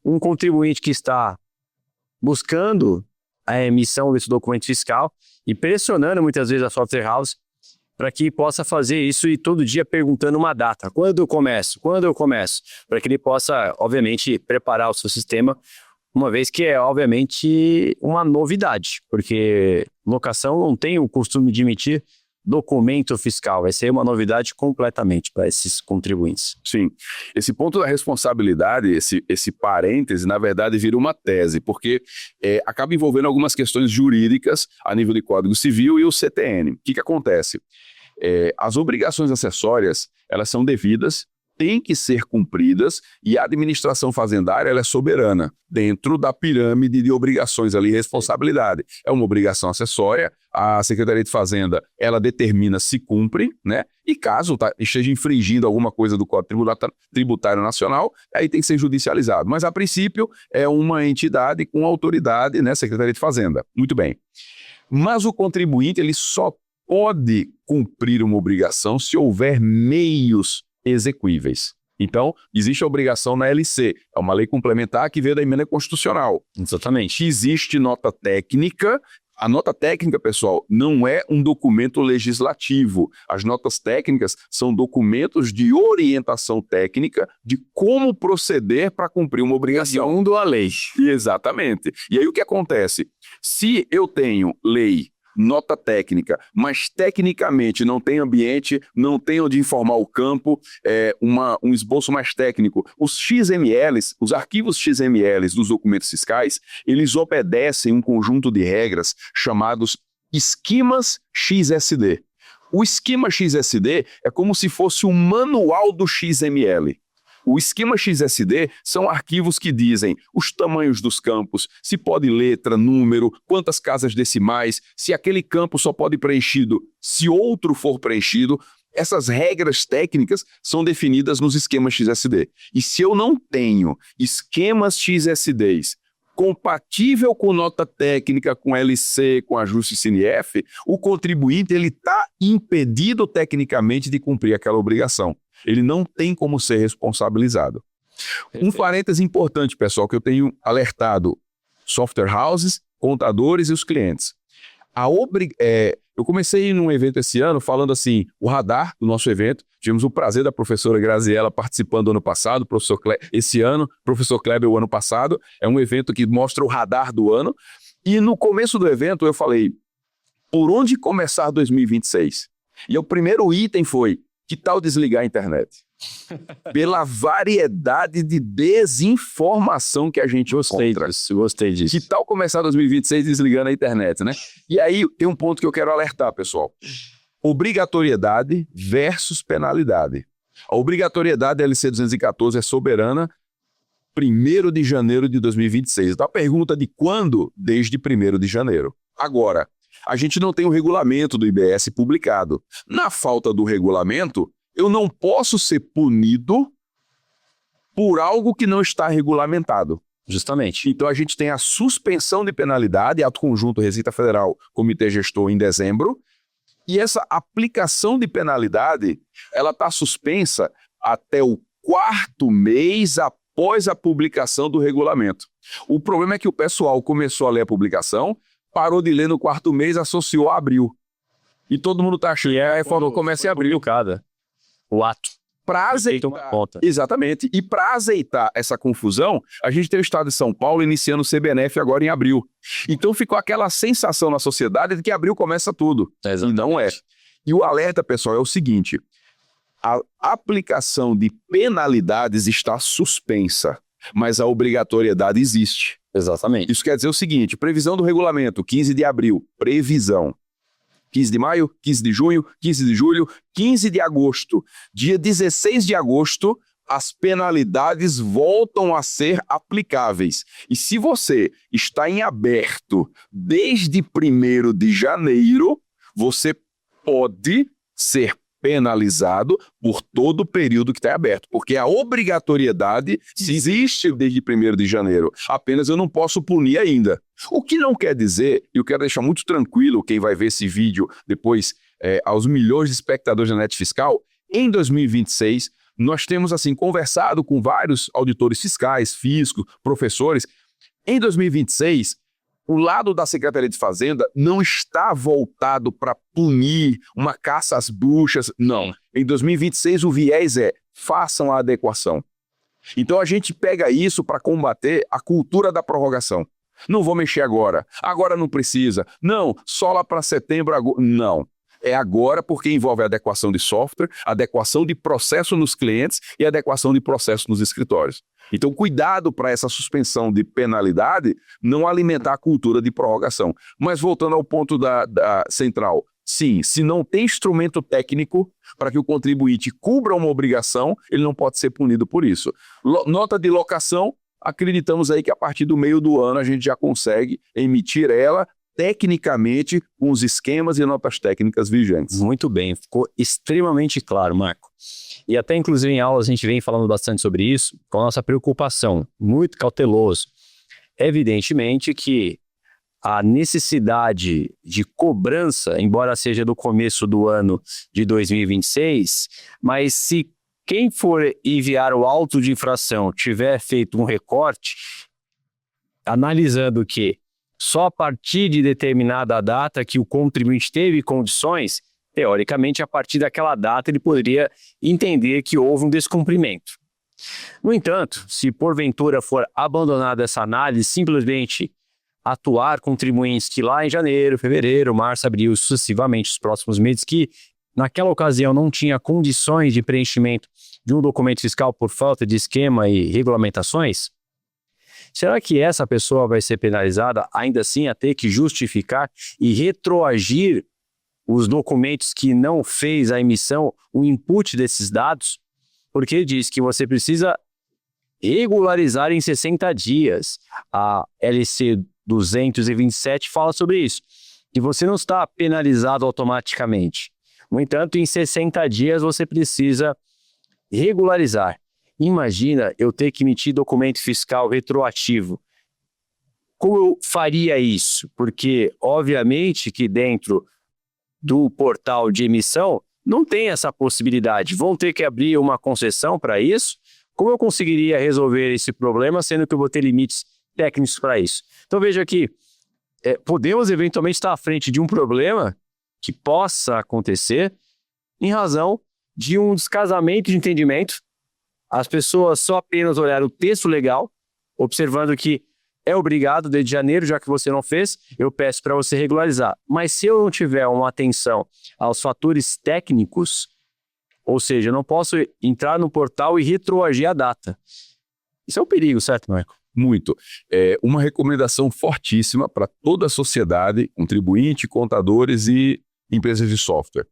um contribuinte que está buscando a emissão desse documento fiscal e pressionando muitas vezes a software house para que possa fazer isso e todo dia perguntando uma data. Quando eu começo? Quando eu começo? Para que ele possa, obviamente, preparar o seu sistema, uma vez que é, obviamente, uma novidade, porque locação não tem o costume de emitir documento fiscal, vai ser uma novidade completamente para esses contribuintes. Sim, esse ponto da responsabilidade, esse parêntese, na verdade, vira uma tese, porque acaba envolvendo algumas questões jurídicas a nível de Código Civil e o CTN. O que acontece? As obrigações acessórias, elas são devidas, têm que ser cumpridas e a administração fazendária ela é soberana dentro da pirâmide de obrigações ali e responsabilidade. É uma obrigação acessória, a Secretaria de Fazenda ela determina se cumpre, né? E caso esteja infringindo alguma coisa do Código Tributário Nacional, aí tem que ser judicializado. Mas a princípio é uma entidade com autoridade, né? Secretaria de Fazenda. Muito bem. Mas o contribuinte ele só pode cumprir uma obrigação se houver meios execuíveis. Então, existe a obrigação na LC, é uma lei complementar que veio da emenda constitucional. Exatamente. Existe nota técnica. A nota técnica, pessoal, não é um documento legislativo. As notas técnicas são documentos de orientação técnica de como proceder para cumprir uma obrigação. Segundo a lei. Exatamente. E aí o que acontece? Se eu tenho lei, nota técnica, mas tecnicamente não tem ambiente, não tem onde informar o campo, um esboço mais técnico. Os XMLs, os arquivos XMLs dos documentos fiscais, eles obedecem um conjunto de regras chamados esquemas XSD. O esquema XSD é como se fosse um manual do XML. O esquema XSD são arquivos que dizem os tamanhos dos campos, se pode letra, número, quantas casas decimais, se aquele campo só pode ir preenchido, se outro for preenchido. Essas regras técnicas são definidas nos esquemas XSD. E se eu não tenho esquemas XSDs compatível com nota técnica, com LC, com ajuste CNF, o contribuinte está impedido tecnicamente de cumprir aquela obrigação. Ele não tem como ser responsabilizado. Um parêntese importante, pessoal, que eu tenho alertado software houses, contadores e os clientes. Eu comecei num evento esse ano falando assim, o radar do nosso evento, tivemos o prazer da professora Graziella participando ano passado, professor esse ano, professor Kleber o ano passado, é um evento que mostra o radar do ano, e no começo do evento eu falei, por onde começar 2026? E o primeiro item foi, que tal desligar a internet? Pela variedade de desinformação que a gente encontra. Gostei disso. Que tal começar 2026 desligando a internet, né? E aí tem um ponto que eu quero alertar, pessoal. Obrigatoriedade versus penalidade. A obrigatoriedade da LC 214 é soberana 1º de janeiro de 2026. Então a pergunta de quando? Desde 1º de janeiro. Agora, a gente não tem o regulamento do IBS publicado. Na falta do regulamento, eu não posso ser punido por algo que não está regulamentado. Justamente. Então a gente tem a suspensão de penalidade, ato conjunto Receita Federal, Comitê Gestor em dezembro, e essa aplicação de penalidade, ela está suspensa até o 4º mês após a publicação do regulamento. O problema é que o pessoal começou a ler a publicação, parou de ler no 4º mês, associou a abril. E todo mundo está achando que a reforma começa em abril. O ato. Para azeitar, exatamente, e para azeitar essa confusão, a gente tem o Estado de São Paulo iniciando o CBNF agora em abril. Então ficou aquela sensação na sociedade de que abril começa tudo. E não é. E o alerta, pessoal, é o seguinte: a aplicação de penalidades está suspensa, mas a obrigatoriedade existe. Exatamente. Isso quer dizer o seguinte: previsão do regulamento, 15 de abril, previsão. 15 de maio, 15 de junho, 15 de julho, 15 de agosto. Dia 16 de agosto, as penalidades voltam a ser aplicáveis. E se você está em aberto desde 1º de janeiro, você pode ser penalizado por todo o período que está aberto, porque a obrigatoriedade existe desde 1º de janeiro, apenas eu não posso punir ainda. O que não quer dizer, e eu quero deixar muito tranquilo quem vai ver esse vídeo depois aos milhões de espectadores da Net Fiscal, em 2026 nós temos assim conversado com vários auditores fiscais, fiscos, professores. Em 2026 o lado da Secretaria de Fazenda não está voltado para punir uma caça às bruxas, não. Em 2026 o viés é: façam a adequação. Então a gente pega isso para combater a cultura da prorrogação. Não vou mexer agora. Agora não precisa. Não, só lá para setembro. Não. É agora porque envolve adequação de software, adequação de processo nos clientes e adequação de processo nos escritórios. Então, cuidado para essa suspensão de penalidade não alimentar a cultura de prorrogação. Mas voltando ao ponto da central, sim, se não tem instrumento técnico para que o contribuinte cubra uma obrigação, ele não pode ser punido por isso. Nota de locação, acreditamos aí que a partir do meio do ano a gente já consegue emitir ela tecnicamente com os esquemas e notas técnicas vigentes. Muito bem, ficou extremamente claro, Marco. E até inclusive em aulas a gente vem falando bastante sobre isso, com a nossa preocupação, muito cauteloso. Evidentemente que a necessidade de cobrança, embora seja do começo do ano de 2026, mas se quem for enviar o auto de infração tiver feito um recorte, analisando que só a partir de determinada data que o contribuinte teve condições, teoricamente, a partir daquela data ele poderia entender que houve um descumprimento. No entanto, se porventura for abandonada essa análise, simplesmente atuar contribuintes que lá em janeiro, fevereiro, março, abril, sucessivamente os próximos meses, que naquela ocasião não tinha condições de preenchimento de um documento fiscal por falta de esquema e regulamentações, será que essa pessoa vai ser penalizada ainda assim a ter que justificar e retroagir os documentos que não fez a emissão, o input desses dados? Porque ele diz que você precisa regularizar em 60 dias. A LC 227 fala sobre isso, que você não está penalizado automaticamente. No entanto, em 60 dias você precisa regularizar. Imagina eu ter que emitir documento fiscal retroativo. Como eu faria isso? Porque, obviamente, que dentro do portal de emissão não tem essa possibilidade. Vão ter que abrir uma concessão para isso? Como eu conseguiria resolver esse problema, sendo que eu vou ter limites técnicos para isso? Então, veja aqui, podemos eventualmente estar à frente de um problema que possa acontecer em razão de um descasamento de entendimento. As pessoas só apenas olharam o texto legal, observando que é obrigado desde janeiro, já que você não fez, eu peço para você regularizar. Mas se eu não tiver uma atenção aos fatores técnicos, Ou seja, eu não posso entrar no portal e retroagir a data. Isso é um perigo, certo, Marco? Muito. É uma recomendação fortíssima para toda a sociedade, contribuinte, contadores e empresas de software.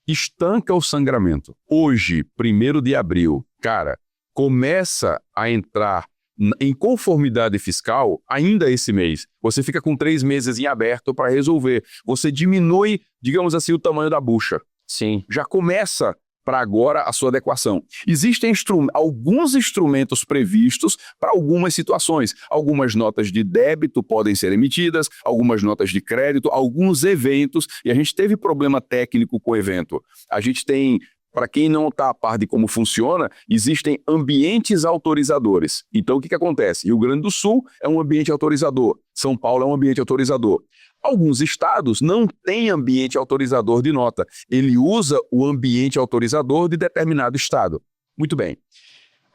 Estanca o sangramento. Hoje, 1º de abril, cara, começa a entrar em conformidade fiscal ainda esse mês. Você fica com 3 meses em aberto para resolver. Você diminui, digamos assim, o tamanho da bucha. Sim. Já começa para agora a sua adequação. Existem alguns instrumentos previstos para algumas situações. Algumas notas de débito podem ser emitidas, algumas notas de crédito, alguns eventos, e a gente teve problema técnico com o evento. A gente tem, para quem não está a par de como funciona, existem ambientes autorizadores. Então, o que acontece? Rio Grande do Sul é um ambiente autorizador, São Paulo é um ambiente autorizador. Alguns estados não têm ambiente autorizador de nota. Ele usa o ambiente autorizador de determinado estado. Muito bem.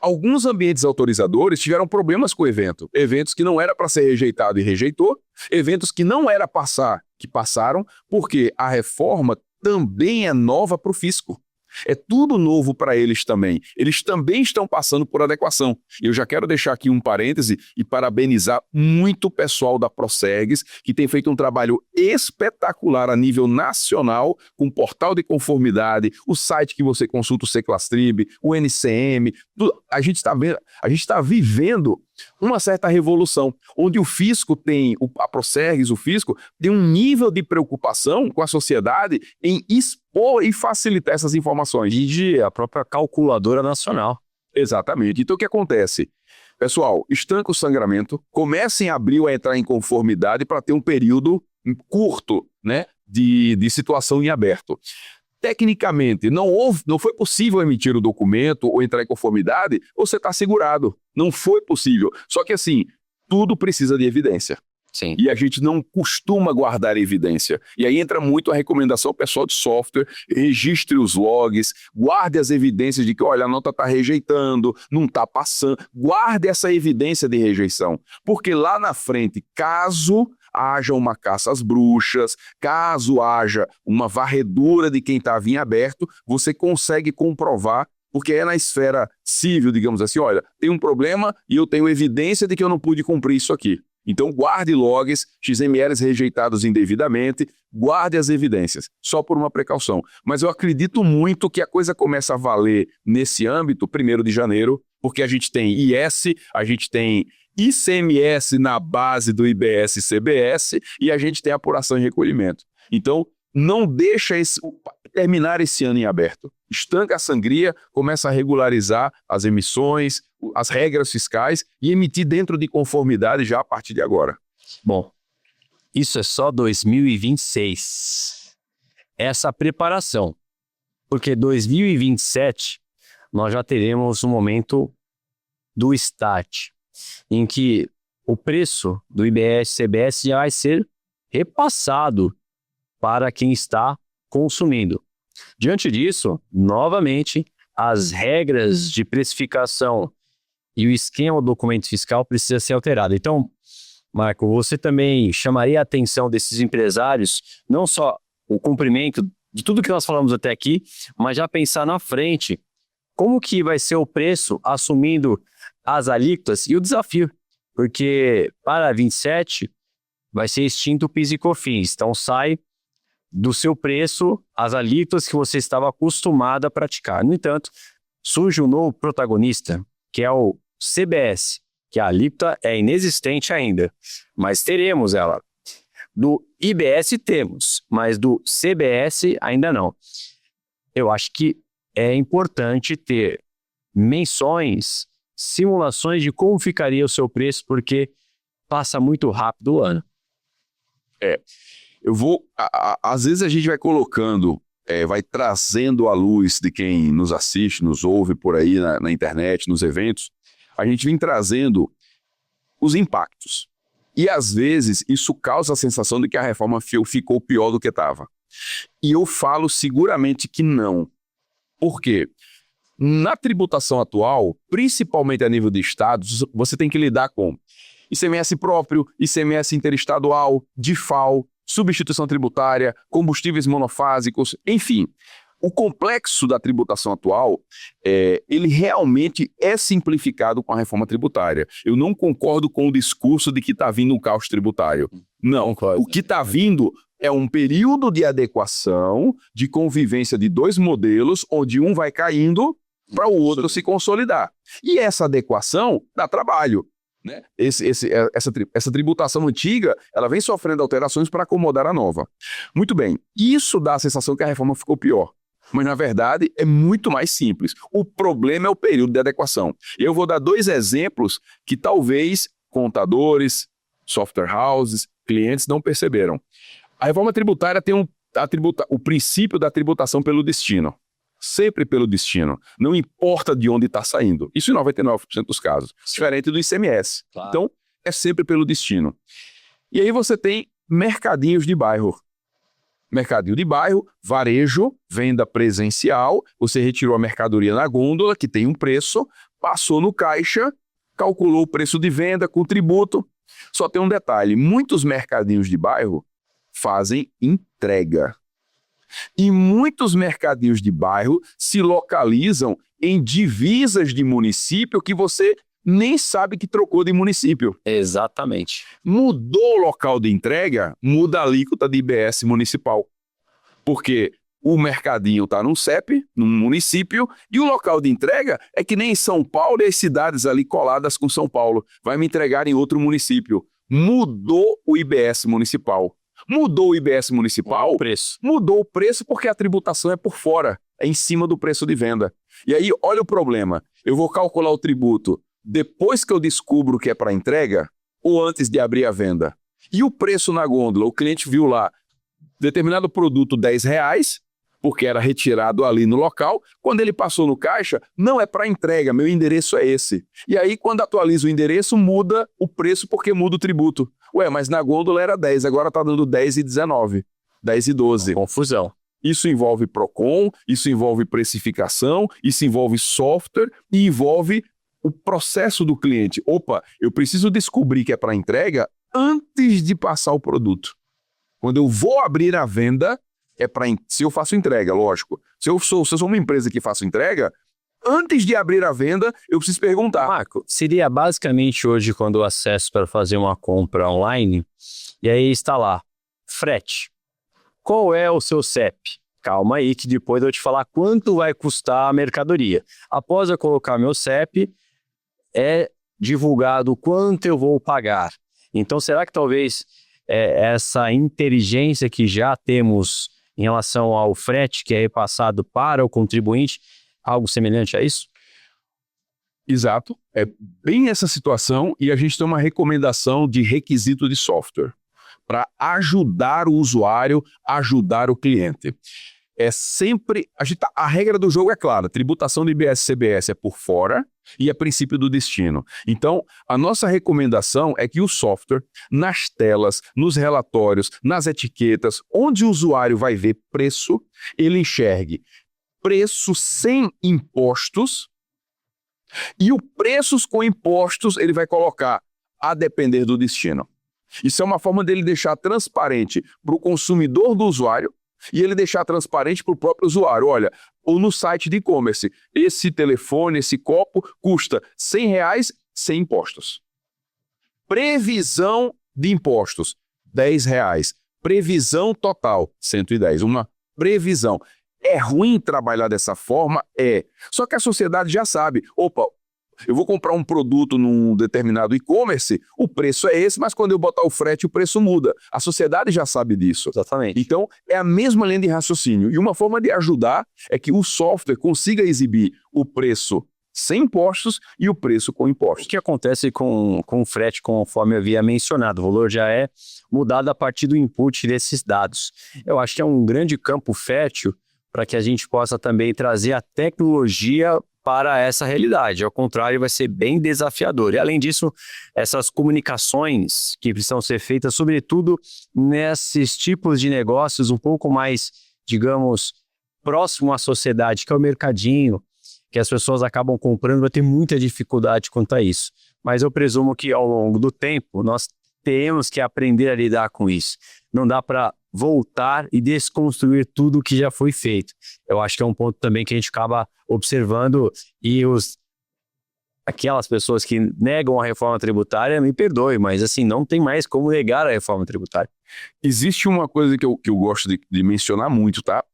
Alguns ambientes autorizadores tiveram problemas com o evento. Eventos que não era para ser rejeitado e rejeitou. Eventos que não era passar, que passaram, porque a reforma também é nova para o fisco. É tudo novo para eles também. Eles também estão passando por adequação. Eu já quero deixar aqui um parêntese e parabenizar muito o pessoal da Procegs, que tem feito um trabalho espetacular a nível nacional, com o portal de conformidade, o site que você consulta, o Seclastrib, o NCM. A gente está vivendo uma certa revolução, onde o fisco tem, a Procegs, o fisco, tem um nível de preocupação com a sociedade em expor e facilitar essas informações. E a própria calculadora nacional. Exatamente. Então o que acontece? Pessoal, estanca o sangramento, comecem em abril a entrar em conformidade para ter um período curto, né, de situação em aberto. Tecnicamente, não foi possível emitir o documento ou entrar em conformidade, você está segurado. Não foi possível. Só que assim, tudo precisa de evidência. Sim. E a gente não costuma guardar evidência. E aí entra muito a recomendação pessoal de software, registre os logs, guarde as evidências de que, olha, a nota está rejeitando, não está passando. Guarde essa evidência de rejeição. Porque lá na frente, caso haja uma caça às bruxas, caso haja uma varredura de quem estava em aberto, você consegue comprovar, porque é na esfera civil, digamos assim, olha, tem um problema e eu tenho evidência de que eu não pude cumprir isso aqui. Então guarde logs, XMLs rejeitados indevidamente, guarde as evidências, só por uma precaução. Mas eu acredito muito que a coisa começa a valer nesse âmbito 1º de janeiro, porque a gente tem IS, a gente tem ICMS na base do IBS e CBS e a gente tem apuração e recolhimento. Então, não deixa terminar esse ano em aberto. Estanca a sangria, começa a regularizar as emissões, as regras fiscais e emitir dentro de conformidade já a partir de agora. Bom, isso é só 2026. Essa preparação. Porque 2027 nós já teremos um momento do start, em que o preço do IBS e CBS já vai ser repassado para quem está consumindo. Diante disso, novamente, as regras de precificação e o esquema do documento fiscal precisa ser alterado. Então, Marco, você também chamaria a atenção desses empresários, não só o cumprimento de tudo que nós falamos até aqui, mas já pensar na frente, como que vai ser o preço assumindo as alíquotas e o desafio, porque para 27 vai ser extinto o PIS e COFINS, então sai do seu preço as alíquotas que você estava acostumado a praticar. No entanto, surge um novo protagonista, que é o CBS, que a alíquota é inexistente ainda, mas teremos ela. Do IBS temos, mas do CBS ainda não. Eu acho que é importante ter menções, simulações de como ficaria o seu preço, porque passa muito rápido o ano. Às vezes a gente vai colocando, vai trazendo à luz de quem nos assiste, nos ouve por aí na internet, nos eventos, a gente vem trazendo os impactos. E às vezes isso causa a sensação de que a reforma ficou pior do que estava. E eu falo seguramente que não. Por quê? Na tributação atual, principalmente a nível de estados, você tem que lidar com ICMS próprio, ICMS interestadual, DIFAL, substituição tributária, combustíveis monofásicos, enfim. O complexo da tributação atual, ele realmente é simplificado com a reforma tributária. Eu não concordo com o discurso de que está vindo um caos tributário. Não, Concordo. o que está vindo é um período de adequação, de convivência de dois modelos, onde um vai caindo para o outro se consolidar. E essa adequação dá trabalho. Né? Essa tributação antiga, ela vem sofrendo alterações para acomodar a nova. Muito bem, isso dá a sensação que a reforma ficou pior. Mas, na verdade, é muito mais simples. O problema é o período de adequação. Eu vou dar 2 exemplos que talvez contadores, software houses, clientes não perceberam. A reforma tributária tem o princípio da tributação pelo destino. Sempre pelo destino. Não importa de onde está saindo. Isso em 99% dos casos. Diferente do ICMS. Claro. Então, é sempre pelo destino. E aí você tem mercadinhos de bairro. Mercadinho de bairro, varejo, venda presencial. Você retirou a mercadoria na gôndola, que tem um preço, passou no caixa, calculou o preço de venda com tributo. Só tem um detalhe. Muitos mercadinhos de bairro fazem entrega. E muitos mercadinhos de bairro se localizam em divisas de município que você nem sabe que trocou de município. Exatamente. Mudou o local de entrega, muda a alíquota de IBS municipal. Porque o mercadinho está num CEP, num município, e o local de entrega é que nem em São Paulo e as cidades ali coladas com São Paulo. Vai me entregar em outro município. Mudou o IBS municipal. Mudou o IBS municipal, mudou o preço porque a tributação é por fora, é em cima do preço de venda. E aí, olha o problema, eu vou calcular o tributo depois que eu descubro que é para entrega ou antes de abrir a venda. E o preço na gôndola, o cliente viu lá, determinado produto R$10, porque era retirado ali no local, quando ele passou no caixa, não é para entrega, meu endereço é esse. E aí, quando atualiza o endereço, muda o preço porque muda o tributo. Ué, mas na gôndola era 10, agora está dando 10,19, 10,12. Confusão. Isso envolve PROCON, isso envolve precificação, isso envolve software e envolve o processo do cliente. Opa, eu preciso descobrir que é para entrega antes de passar o produto. Quando eu vou abrir a venda, se eu faço entrega, lógico. Se eu sou uma empresa que faço entrega, antes de abrir a venda, eu preciso perguntar. Marco, seria basicamente hoje quando eu acesso para fazer uma compra online, e aí está lá, frete. Qual é o seu CEP? Calma aí que depois eu vou te falar quanto vai custar a mercadoria. Após eu colocar meu CEP, é divulgado quanto eu vou pagar. Então, será que talvez essa inteligência que já temos em relação ao frete que é repassado para o contribuinte, algo semelhante a isso? Exato, é bem essa situação e a gente tem uma recomendação de requisito de software para ajudar o usuário, ajudar o cliente. É sempre, a regra do jogo é clara, tributação de IBS e CBS é por fora e é princípio do destino. Então, a nossa recomendação é que o software, nas telas, nos relatórios, nas etiquetas, onde o usuário vai ver preço, ele enxergue preço sem impostos e o preços com impostos ele vai colocar a depender do destino. Isso é uma forma dele deixar transparente para o consumidor do usuário e ele deixar transparente para o próprio usuário. Olha, ou no site de e-commerce, esse telefone, esse copo custa R$100 sem impostos. Previsão de impostos, R$10. Previsão total, 110. Uma previsão. É ruim trabalhar dessa forma? É. Só que a sociedade já sabe. Opa, eu vou comprar um produto num determinado e-commerce, o preço é esse, mas quando eu botar o frete, o preço muda. A sociedade já sabe disso. Exatamente. Então, é a mesma linha de raciocínio. E uma forma de ajudar é que o software consiga exibir o preço sem impostos e o preço com impostos. O que acontece com o frete, conforme eu havia mencionado, o valor já é mudado a partir do input desses dados. Eu acho que é um grande campo fértil para que a gente possa também trazer a tecnologia para essa realidade. Ao contrário, vai ser bem desafiador. E, além disso, essas comunicações que precisam ser feitas, sobretudo nesses tipos de negócios um pouco mais, digamos, próximo à sociedade, que é o mercadinho, que as pessoas acabam comprando, vai ter muita dificuldade quanto a isso. Mas eu presumo que, ao longo do tempo, nós temos que aprender a lidar com isso. Não dá para voltar e desconstruir tudo o que já foi feito. Eu acho que é um ponto também que a gente acaba observando e aquelas pessoas que negam a reforma tributária, me perdoe, mas assim, não tem mais como negar a reforma tributária. Existe uma coisa que eu gosto de mencionar muito, tá?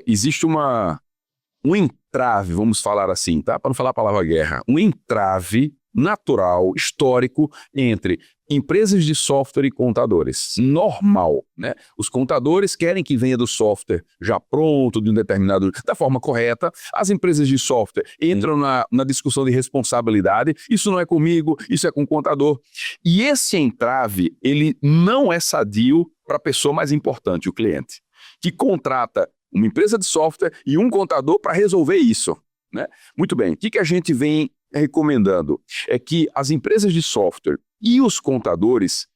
Existe um entrave, vamos falar assim, tá? Para não falar a palavra guerra, um entrave natural, histórico, entre empresas de software e contadores. Normal, né? Os contadores querem que venha do software já pronto, de um determinado, da forma correta. As empresas de software entram na discussão de responsabilidade. Isso não é comigo, isso é com o contador. E esse entrave, ele não é sadio para a pessoa mais importante, o cliente, que contrata uma empresa de software e um contador para resolver isso, né? Muito bem, o que a gente vem recomendando? É que as empresas de software e os contadores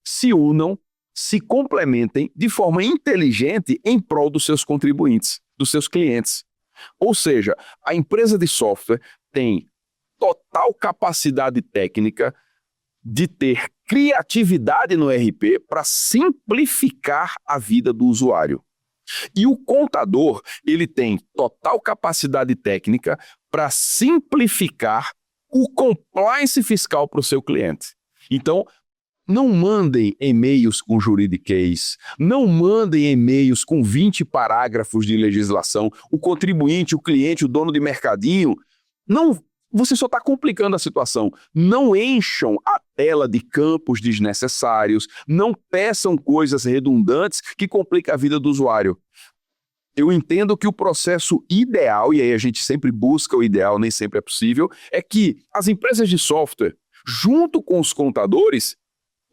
se unam, se complementem de forma inteligente em prol dos seus contribuintes, dos seus clientes. Ou seja, a empresa de software tem total capacidade técnica de ter criatividade no RP para simplificar a vida do usuário. E o contador, ele tem total capacidade técnica para simplificar o compliance fiscal para o seu cliente. Então, não mandem e-mails com juridiquês, não mandem e-mails com 20 parágrafos de legislação. O contribuinte, o cliente, o dono de mercadinho, não... Você só está complicando a situação. Não encham a tela de campos desnecessários, não peçam coisas redundantes que complicam a vida do usuário. Eu entendo que o processo ideal, e aí a gente sempre busca o ideal, nem sempre é possível, é que as empresas de software, junto com os contadores,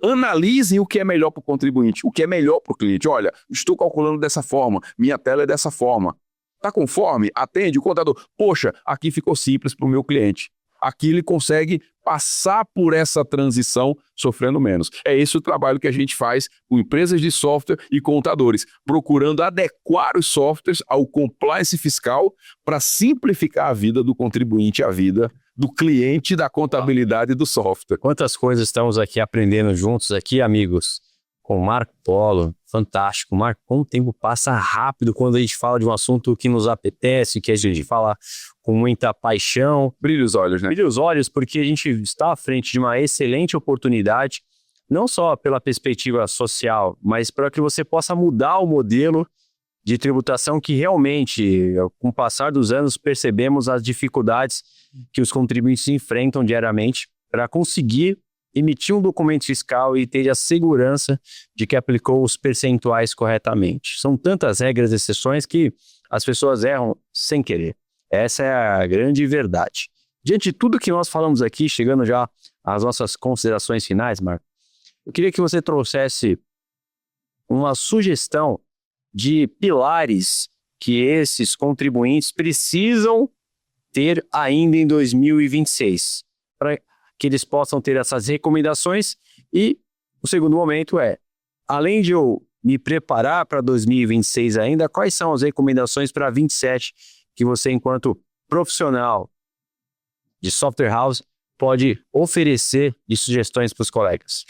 analisem o que é melhor para o contribuinte, o que é melhor para o cliente. Olha, estou calculando dessa forma, minha tela é dessa forma. Está conforme? Atende o contador. Poxa, aqui ficou simples para o meu cliente. Aqui ele consegue passar por essa transição sofrendo menos. É esse o trabalho que a gente faz com empresas de software e contadores, procurando adequar os softwares ao compliance fiscal para simplificar a vida do contribuinte, a vida do cliente da contabilidade do software. Quantas coisas estamos aqui aprendendo juntos aqui, amigos, com o Marco Polo. Fantástico, Marco, como o tempo passa rápido quando a gente fala de um assunto que nos apetece, que a gente fala com muita paixão. Brilha os olhos, né? Brilha os olhos porque a gente está à frente de uma excelente oportunidade, não só pela perspectiva social, mas para que você possa mudar o modelo de tributação que realmente, com o passar dos anos, percebemos as dificuldades que os contribuintes enfrentam diariamente para conseguir emitir um documento fiscal e ter a segurança de que aplicou os percentuais corretamente. São tantas regras e exceções que as pessoas erram sem querer. Essa é a grande verdade. Diante de tudo que nós falamos aqui, chegando já às nossas considerações finais, Marco, eu queria que você trouxesse uma sugestão de pilares que esses contribuintes precisam ter ainda em 2026, para que eles possam ter essas recomendações. E o segundo momento é, além de eu me preparar para 2026 ainda, quais são as recomendações para 2027 que você, enquanto profissional de software house, pode oferecer de sugestões para os colegas?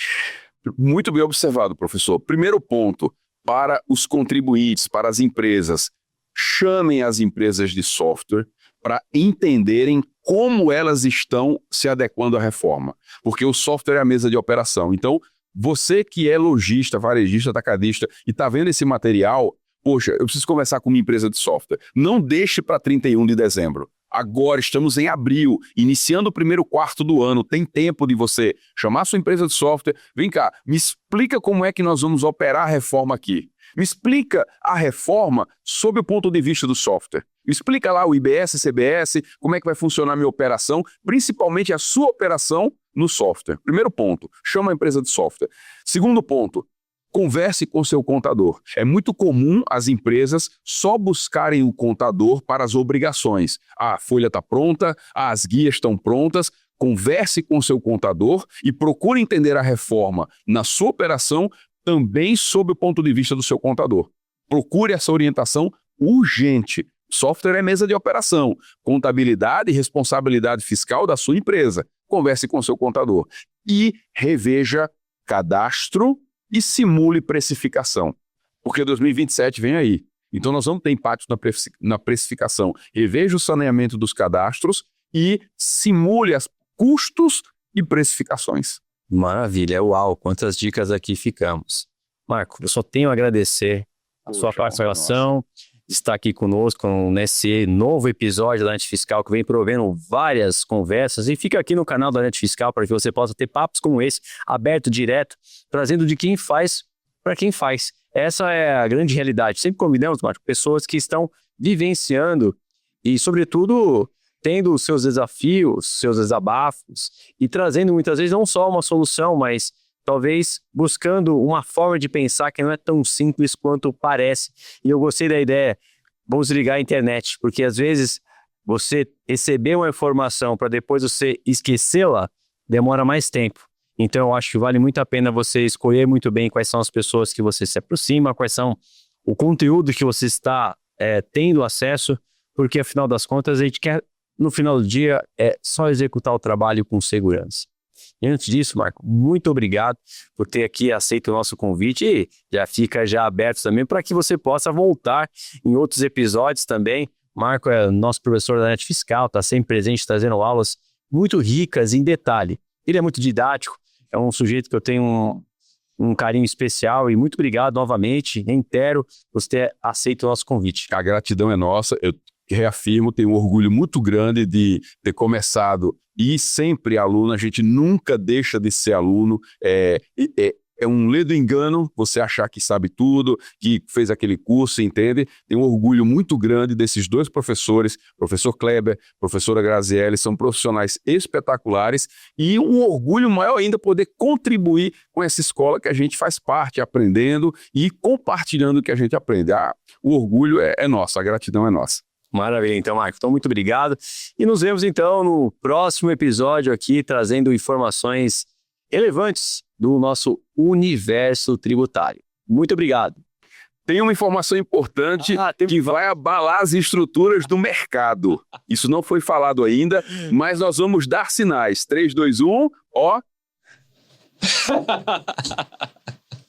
Muito bem observado, professor. Primeiro ponto, para os contribuintes, para as empresas, chamem as empresas de software para entenderem como elas estão se adequando à reforma. Porque o software é a mesa de operação. Então, você que é lojista, varejista, atacadista e está vendo esse material, poxa, eu preciso conversar com minha empresa de software. Não deixe para 31 de dezembro. Agora estamos em abril, iniciando o primeiro quarto do ano. Tem tempo de você chamar sua empresa de software. Vem cá, me explica como é que nós vamos operar a reforma aqui. Me explica a reforma sob o ponto de vista do software. Me explica lá o IBS, CBS, como é que vai funcionar a minha operação, principalmente a sua operação no software. Primeiro ponto, chama a empresa de software. Segundo ponto, converse com seu contador. É muito comum as empresas só buscarem o contador para as obrigações. A folha está pronta, as guias estão prontas. Converse com seu contador e procure entender a reforma na sua operação também sob o ponto de vista do seu contador. Procure essa orientação urgente. Software é mesa de operação, contabilidade e responsabilidade fiscal da sua empresa. Converse com seu contador e reveja cadastro e simule precificação. porque 2027 vem aí. Então nós vamos ter impacto na precificação. Reveja o saneamento dos cadastros e simule os custos e precificações. Maravilha, uau, quantas dicas aqui ficamos. Marco, eu só tenho a agradecer a sua participação, estar aqui conosco nesse novo episódio da Net Fiscal, que vem provendo várias conversas, e fica aqui no canal da Net Fiscal para que você possa ter papos como esse, aberto, direto, trazendo de quem faz para quem faz. Essa é a grande realidade. Sempre convidamos, Marco, pessoas que estão vivenciando e, sobretudo, tendo os seus desafios, seus desabafos e trazendo muitas vezes não só uma solução, mas talvez buscando uma forma de pensar que não é tão simples quanto parece. E eu gostei da ideia, vamos ligar a internet, porque às vezes você receber uma informação para depois você esquecê-la, demora mais tempo. Então eu acho que vale muito a pena você escolher muito bem quais são as pessoas que você se aproxima, quais são o conteúdo que você está tendo acesso, porque afinal das contas a gente quer, no final do dia, só executar o trabalho com segurança. E antes disso, Marco, muito obrigado por ter aqui aceito o nosso convite e já fica aberto também para que você possa voltar em outros episódios também. Marco é nosso professor da Net Fiscal, está sempre presente trazendo aulas muito ricas em detalhe. Ele é muito didático, é um sujeito que eu tenho um carinho especial e muito obrigado novamente, reitero, por você ter aceito o nosso convite. A gratidão é nossa, eu reafirmo, tenho um orgulho muito grande de ter começado e sempre aluno, a gente nunca deixa de ser aluno, é um ledo engano você achar que sabe tudo, que fez aquele curso, entende? Tenho um orgulho muito grande desses dois professores, professor Kleber, professora Graziele, são profissionais espetaculares e um orgulho maior ainda poder contribuir com essa escola que a gente faz parte, aprendendo e compartilhando o que a gente aprende. O orgulho é nosso, a gratidão é nossa. Maravilha, então, Marco. Então, muito obrigado. E nos vemos, então, no próximo episódio aqui, trazendo informações relevantes do nosso universo tributário. Muito obrigado. Tem uma informação importante que vai abalar as estruturas do mercado. Isso não foi falado ainda, mas nós vamos dar sinais. 3, 2, 1, ó...